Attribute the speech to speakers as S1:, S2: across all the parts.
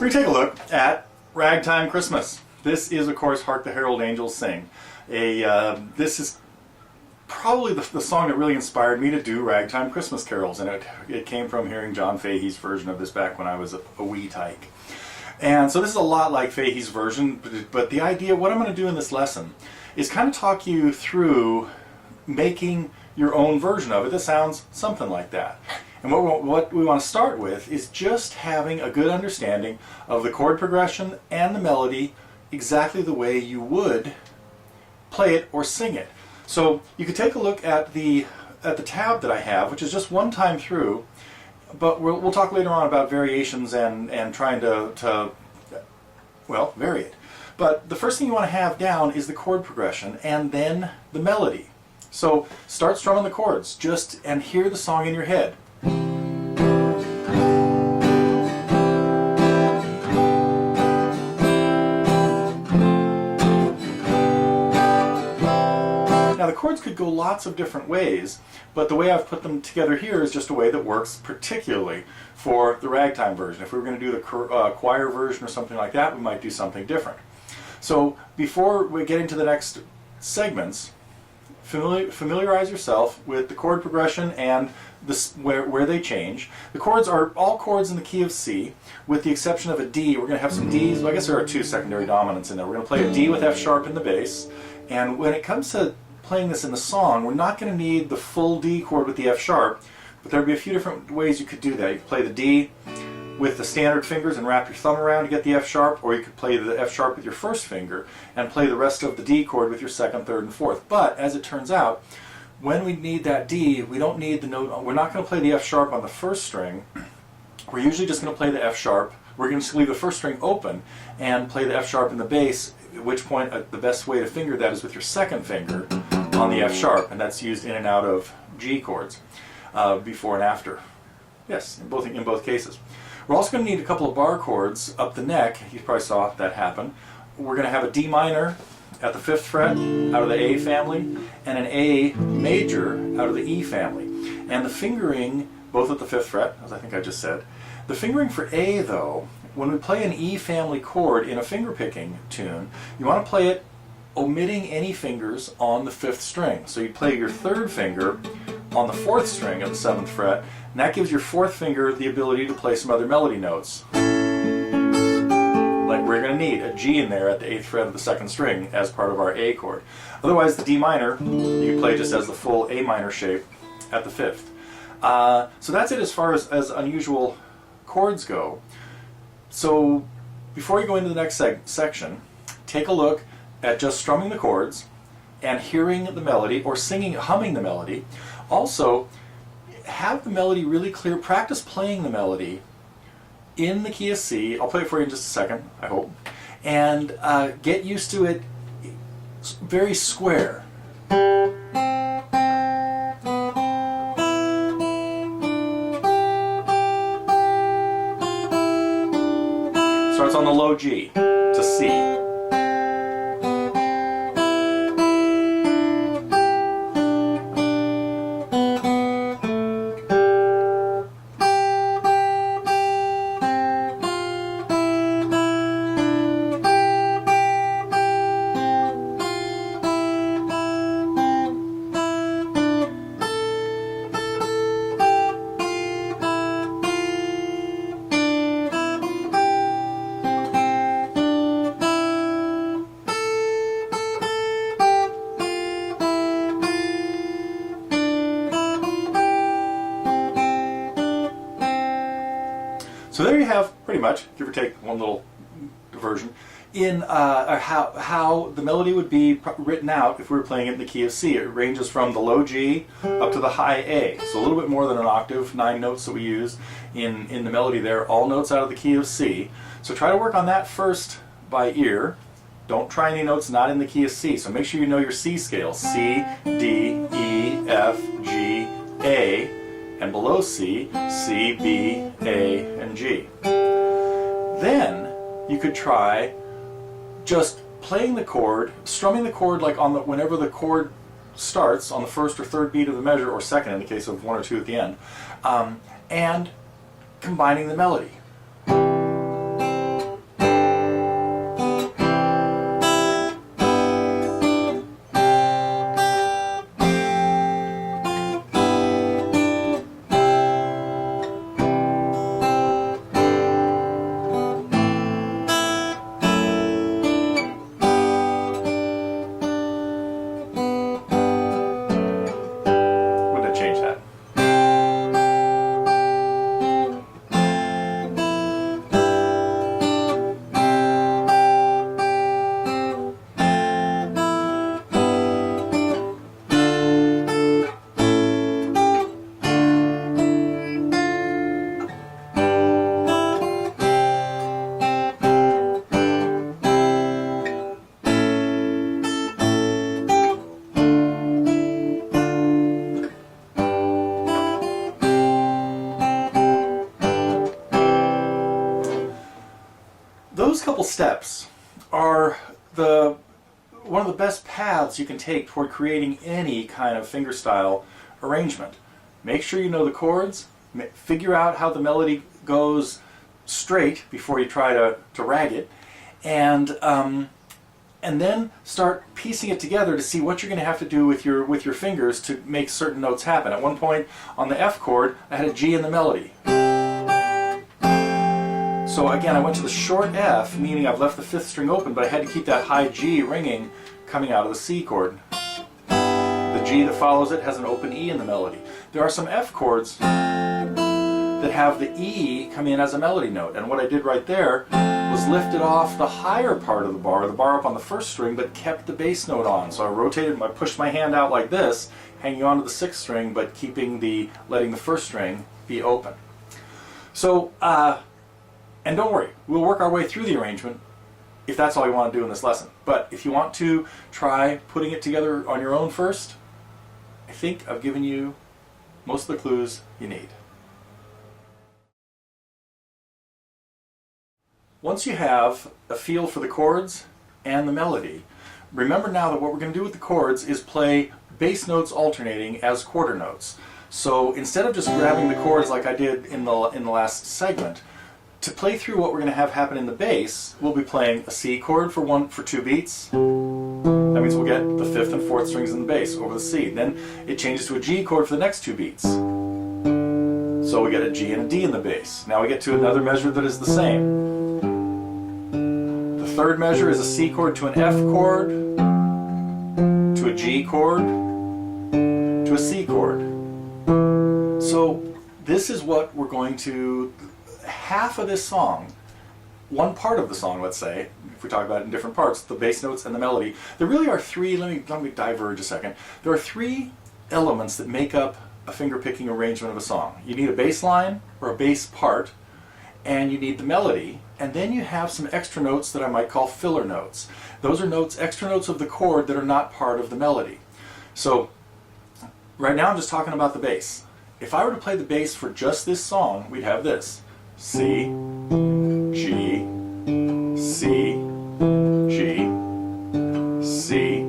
S1: We're going to take a look at Ragtime Christmas. This is, of course, Hark the Herald Angels Sing. This is probably the song that really inspired me to do Ragtime Christmas carols, and it came from hearing John Fahey's version of this back when I was a wee tyke. And so this is a lot like Fahey's version, but the idea, what I'm going to do in this lesson, is kind of talk you through making your own version of it that sounds something like that. And what we want to start with is just having a good understanding of the chord progression and the melody exactly the way you would play it or sing it. So you could take a look at the tab that I have, which is just one time through, but we'll talk later on about variations and trying to vary it. But the first thing you want to have down is the chord progression and then the melody. So start strumming the chords and hear the song in your head. Now the chords could go lots of different ways, but the way I've put them together here is just a way that works particularly for the ragtime version. If we were going to do the choir version or something like that, we might do something different. So before we get into the next segments, familiarize yourself with the chord progression and where they change. The chords are all chords in the key of C, with the exception of a D. We're going to have some Ds. Well, I guess there are two secondary dominants in there. We're going to play a D with F sharp in the bass, and when it comes to playing this in the song, we're not going to need the full D chord with the F sharp, but there'll be a few different ways you could do that. You could play the D with the standard fingers and wrap your thumb around to get the F sharp, or you could play the F sharp with your first finger and play the rest of the D chord with your second, third, and fourth. But as it turns out, when we need that D, we don't need the note. We're not going to play the F sharp on the first string. We're usually just going to play the F sharp. We're going to leave the first string open and play the F sharp in the bass, at which point the best way to finger that is with your second finger on the F sharp, and that's used in and out of G chords before and after. Yes, in both cases. We're also going to need a couple of bar chords up the neck. You probably saw that happen. We're going to have a D minor at the 5th fret out of the A family, and an A major out of the E family. And the fingering, both at the 5th fret, as I think I just said. The fingering for A, though, when we play an E family chord in a fingerpicking tune, you want to play it omitting any fingers on the 5th string. So you play your 3rd finger on the 4th string of the 7th fret, and that gives your 4th finger the ability to play some other melody notes. Like we're going to need a G in there at the 8th fret of the 2nd string as part of our A chord. Otherwise, the D minor, you can play just as the full A minor shape at the 5th. So that's it as far as unusual chords go. So before you go into the next section, take a look at just strumming the chords and hearing the melody, or humming the melody. Also, have the melody really clear. Practice playing the melody in the key of C. I'll play it for you in just a second, I hope. And get used to it very square. Starts on the low G to C. So there you have, pretty much, give or take one little version, in how the melody would be written out if we were playing it in the key of C. It ranges from the low G up to the high A, so a little bit more than an octave, 9 notes that we use in the melody there, all notes out of the key of C. So try to work on that first by ear. Don't try any notes not in the key of C, so make sure you know your C scale. C, D, E, F, G, A, and below C, C, B, A, and G. Then you could try just playing the chord, strumming the chord like whenever the chord starts on the first or third beat of the measure, or second in the case of 1 or 2 at the end, and combining the melody. couple steps are one of the best paths you can take toward creating any kind of fingerstyle arrangement. Make sure you know the chords, figure out how the melody goes straight before you try to rag it, and then start piecing it together to see what you're going to have to do with your fingers to make certain notes happen. At one point on the F chord, I had a G in the melody. So again, I went to the short F, meaning I've left the 5th string open, but I had to keep that high G ringing coming out of the C chord. The G that follows it has an open E in the melody. There are some F chords that have the E come in as a melody note, and what I did right there was lifted off the higher part of the bar up on the 1st string, but kept the bass note on. So I rotated, I pushed my hand out like this, hanging on to the 6th string, but letting the 1st string be open. So, and don't worry, we'll work our way through the arrangement if that's all you want to do in this lesson. But if you want to try putting it together on your own first, I think I've given you most of the clues you need. Once you have a feel for the chords and the melody, remember now that what we're going to do with the chords is play bass notes alternating as quarter notes. So instead of just grabbing the chords like I did in the last segment, to play through what we're going to have happen in the bass, we'll be playing a C chord for 2 beats. That means we'll get the 5th and 4th strings in the bass over the C. Then it changes to a G chord for the next 2 beats. So we get a G and a D in the bass. Now we get to another measure that is the same. The 3rd measure is a C chord to an F chord, to a G chord, to a C chord. So this is what we're going to, half of this song, one part of the song, let's say, if we talk about it in different parts, the bass notes and the melody, there really are 3, let me diverge a second. There are 3 elements that make up a finger-picking arrangement of a song. You need a bass line, or a bass part, and you need the melody, and then you have some extra notes that I might call filler notes. Those are notes, extra notes of the chord that are not part of the melody. So, right now I'm just talking about the bass. If I were to play the bass for just this song, we'd have this. C, G, C, G, C,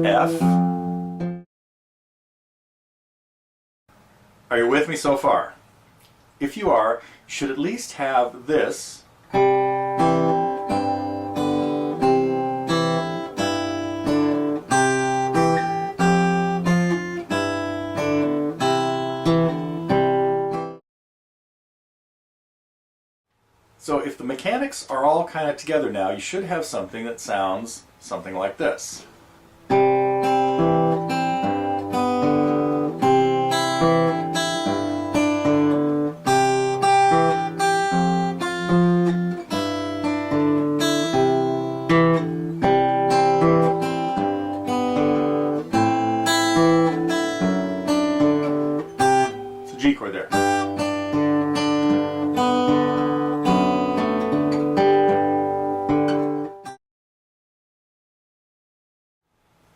S1: F. Are you with me so far? If you are, you should at least have this. So if the mechanics are all kind of together now, you should have something that sounds something like this. It's a G chord there.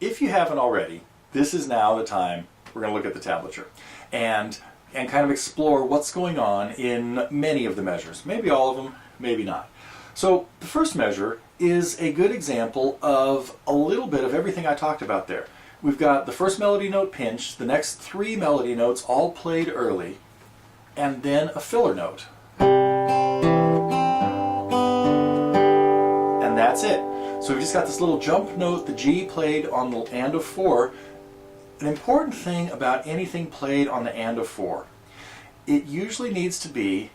S1: If you haven't already, this is now the time we're going to look at the tablature and kind of explore what's going on in many of the measures. Maybe all of them, maybe not. So the first measure is a good example of a little bit of everything I talked about there. We've got the first melody note pinched, the next 3 melody notes all played early, and then a filler note. And that's it. So we've just got this little jump note, the G played on the and of 4. An important thing about anything played on the and of 4, it usually needs to be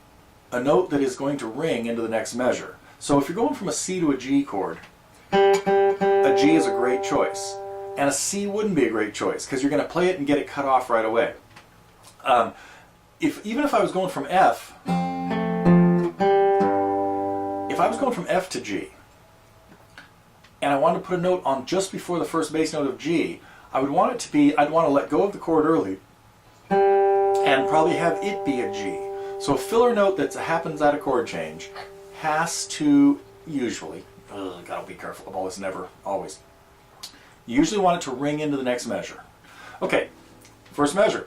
S1: a note that is going to ring into the next measure. So if you're going from a C to a G chord, a G is a great choice. And a C wouldn't be a great choice because you're going to play it and get it cut off right away. Even if I was going from F, if I was going from F to G, and I wanted to put a note on just before the first bass note of G, I would want it to be, I'd want to let go of the chord early and probably have it be a G. So a filler note that happens at a chord change has to usually, gotta be careful of all this, never, always. You usually want it to ring into the next measure. Okay, first measure.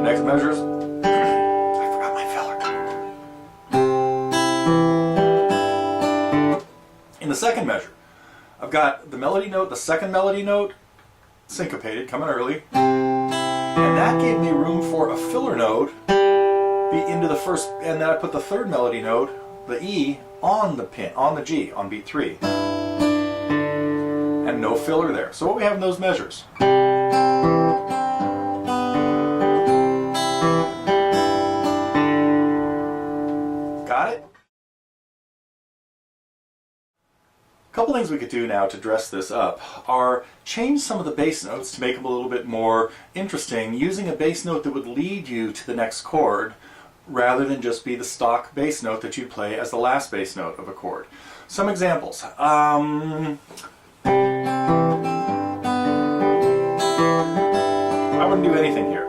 S1: Next measure is, I forgot my filler. I've got the melody note, the second melody note, syncopated, coming early, and that gave me room for a filler note into the first, and then I put the third melody note, the E, on the pin, on the G, on beat 3. And no filler there. So what we have in those measures? Got it? A couple things we could do now to dress this up are change some of the bass notes to make them a little bit more interesting, using a bass note that would lead you to the next chord rather than just be the stock bass note that you play as the last bass note of a chord. Some examples. I wouldn't do anything here.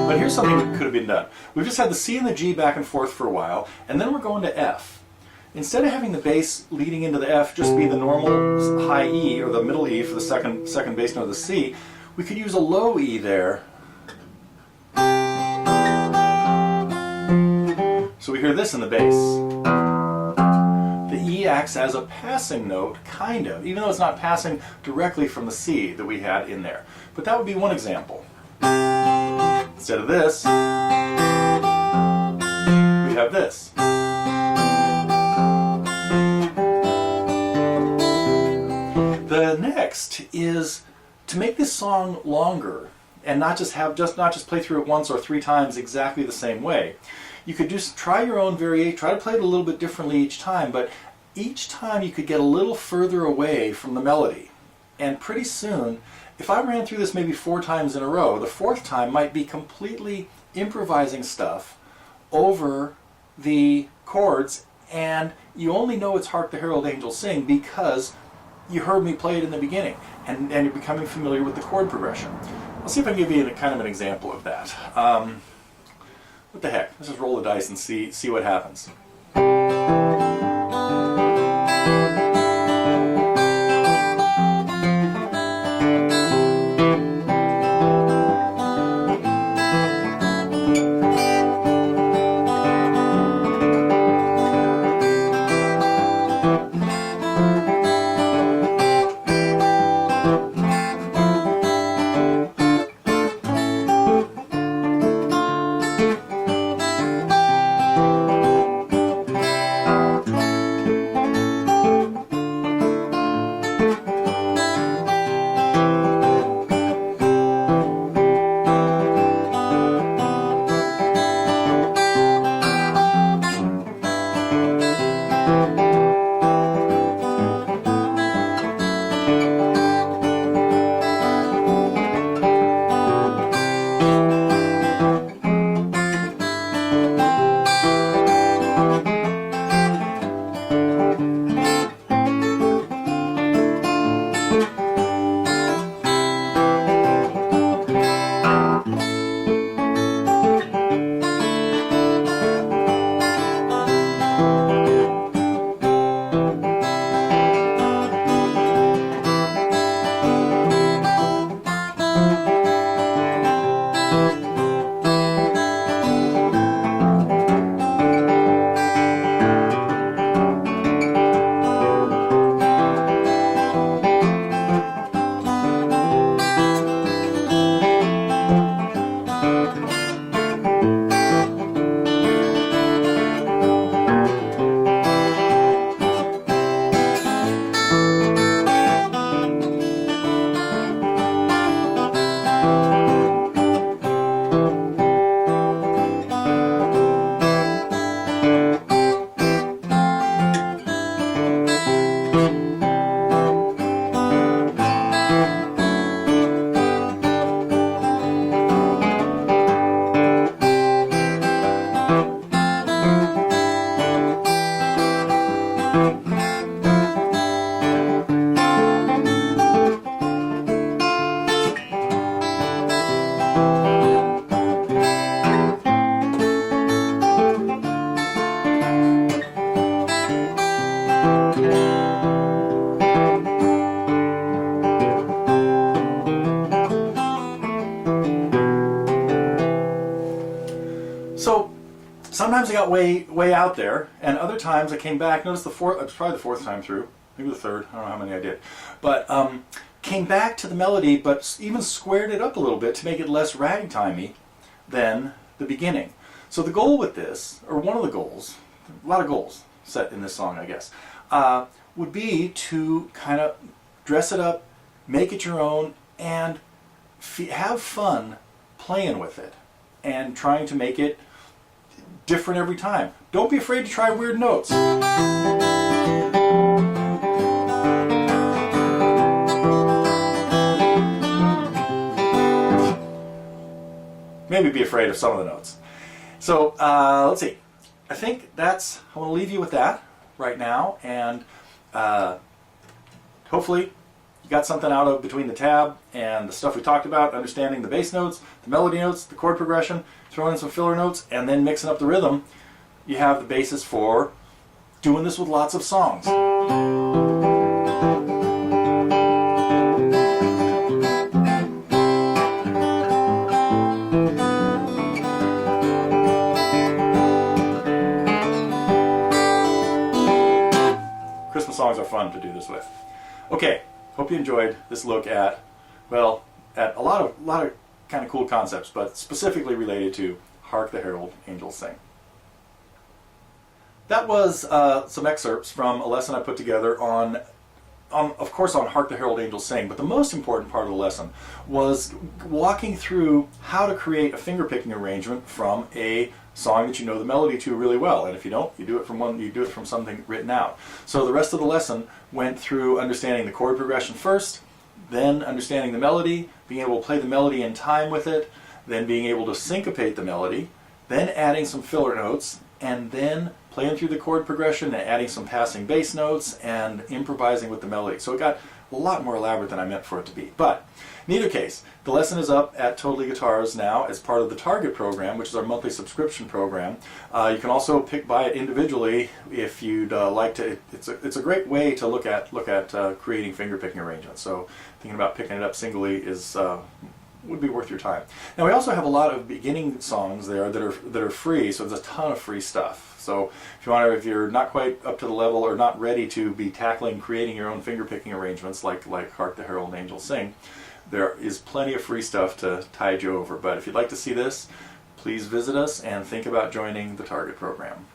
S1: But here's something that could have been done. We've just had the C and the G back and forth for a while, and then we're going to F. Instead of having the bass leading into the F just be the normal high E, or the middle E for the second bass note of the C, we could use a low E there. So we hear this in the bass. The E acts as a passing note, kind of, even though it's not passing directly from the C that we had in there. But that would be one example. Instead of this, we have this. The next is to make this song longer and not just play through it once or 3 times exactly the same way. You could just try your own variation, try to play it a little bit differently each time, but each time you could get a little further away from the melody. And pretty soon, if I ran through this maybe 4 times in a row, the 4th time might be completely improvising stuff over the chords, and you only know it's Hark the Herald Angels Sing because you heard me play it in the beginning, and you're becoming familiar with the chord progression. I'll see if I can give you kind of an example of that. What the heck? Let's just roll the dice and see what happens. got way out there, and other times I came back. Notice it was probably the fourth time through, maybe the third. I don't know how many I did, but came back to the melody, but even squared it up a little bit to make it less ragtimey than the beginning. So the goal with this, or one of the goals, a lot of goals set in this song, I guess, would be to kind of dress it up, make it your own, and have fun playing with it and trying to make it different every time. Don't be afraid to try weird notes. Maybe be afraid of some of the notes. So let's see. I think I want to leave you with that right now, and hopefully you got something out of between the tab and the stuff we talked about, understanding the bass notes, the melody notes, the chord progression, throwing in some filler notes, and then mixing up the rhythm. You have the basis for doing this with lots of songs. Christmas songs are fun to do this with. Okay, hope you enjoyed this look at, well, at a lot of kind of cool concepts, but specifically related to Hark the Herald, Angels Sing. That was some excerpts from a lesson I put together on, of course, on Hark the Herald, Angels Sing, but the most important part of the lesson was walking through how to create a fingerpicking arrangement from a song that you know the melody to really well, and if you don't, you do it from something written out. So the rest of the lesson went through understanding the chord progression first, then understanding the melody, being able to play the melody in time with it, then being able to syncopate the melody, then adding some filler notes, and then playing through the chord progression and adding some passing bass notes and improvising with the melody. So it got a lot more elaborate than I meant for it to be. But in either case, the lesson is up at TotallyGuitars now as part of the Target program, which is our monthly subscription program. You can also buy it individually if you'd like to. It's a great way to look at creating fingerpicking arrangements. So thinking about picking it up singly would be worth your time. Now we also have a lot of beginning songs there that are free, so there's a ton of free stuff. So if you're not quite up to the level or not ready to be creating your own fingerpicking arrangements like Hark the Herald and Angels Sing, there is plenty of free stuff to tide you over. But if you'd like to see this, please visit us and think about joining the Target program.